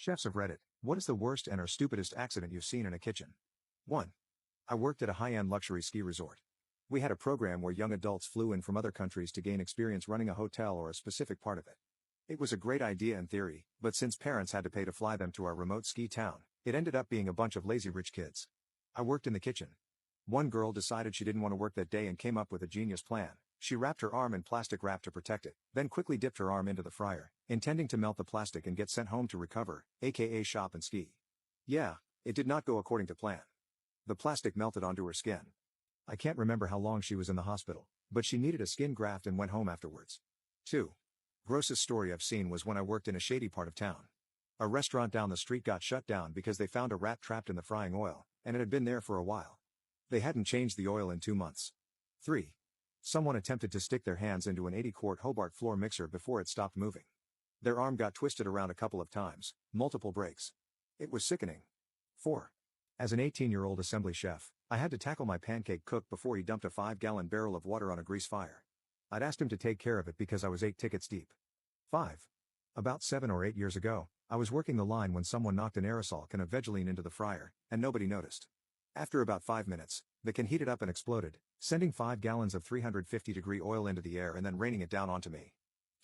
Chefs of Reddit, what is the worst and/or stupidest accident you've seen in a kitchen? 1. I worked at a high-end luxury ski resort. We had a program where young adults flew in from other countries to gain experience running a hotel or a specific part of it. It was a great idea in theory, but since parents had to pay to fly them to our remote ski town, it ended up being a bunch of lazy rich kids. I worked in the kitchen. One girl decided she didn't want to work that day and came up with a genius plan. She wrapped her arm in plastic wrap to protect it, then quickly dipped her arm into the fryer, intending to melt the plastic and get sent home to recover, aka shop and ski. Yeah, it did not go according to plan. The plastic melted onto her skin. I can't remember how long she was in the hospital, but she needed a skin graft and went home afterwards. 2. Grossest story I've seen was when I worked in a shady part of town. A restaurant down the street got shut down because they found a rat trapped in the frying oil, and it had been there for a while. They hadn't changed the oil in 2 months. 3. Someone attempted to stick their hands into an 80-quart Hobart floor mixer before it stopped moving. Their arm got twisted around a couple of times, multiple breaks. It was sickening. 4. As an 18-year-old assembly chef, I had to tackle my pancake cook before he dumped a 5-gallon barrel of water on a grease fire. I'd asked him to take care of it because I was 8 tickets deep. 5. About 7 or 8 years ago, I was working the line when someone knocked an aerosol can of Vegeline into the fryer, and nobody noticed. After about 5 minutes, the can heated up and exploded, sending 5 gallons of 350-degree oil into the air and then raining it down onto me.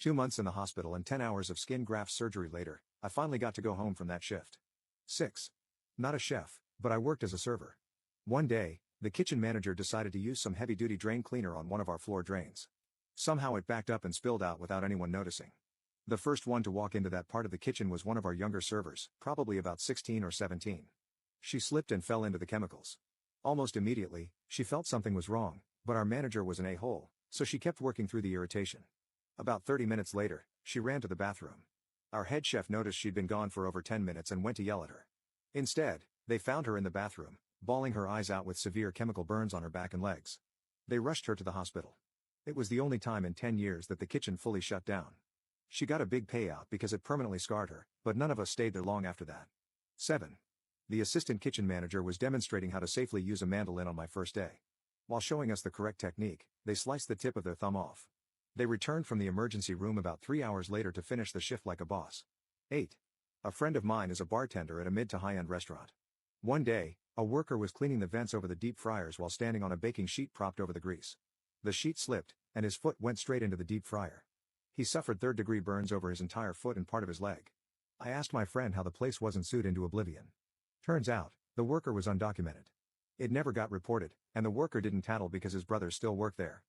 2 months in the hospital and 10 hours of skin graft surgery later, I finally got to go home from that shift. 6. Not a chef, but I worked as a server. One day, the kitchen manager decided to use some heavy-duty drain cleaner on one of our floor drains. Somehow it backed up and spilled out without anyone noticing. The first one to walk into that part of the kitchen was one of our younger servers, probably about 16 or 17. She slipped and fell into the chemicals. Almost immediately, she felt something was wrong, but our manager was an a-hole, so she kept working through the irritation. About 30 minutes later, she ran to the bathroom. Our head chef noticed she'd been gone for over 10 minutes and went to yell at her. Instead, they found her in the bathroom, bawling her eyes out with severe chemical burns on her back and legs. They rushed her to the hospital. It was the only time in 10 years that the kitchen fully shut down. She got a big payout because it permanently scarred her, but none of us stayed there long after that. 7. The assistant kitchen manager was demonstrating how to safely use a mandolin on my first day. While showing us the correct technique, they sliced the tip of their thumb off. They returned from the emergency room about 3 hours later to finish the shift like a boss. 8. A friend of mine is a bartender at a mid to high-end restaurant. One day, a worker was cleaning the vents over the deep fryers while standing on a baking sheet propped over the grease. The sheet slipped, and his foot went straight into the deep fryer. He suffered third-degree burns over his entire foot and part of his leg. I asked my friend how the place wasn't sued into oblivion. Turns out, the worker was undocumented. It never got reported, and the worker didn't tattle because his brothers still worked there.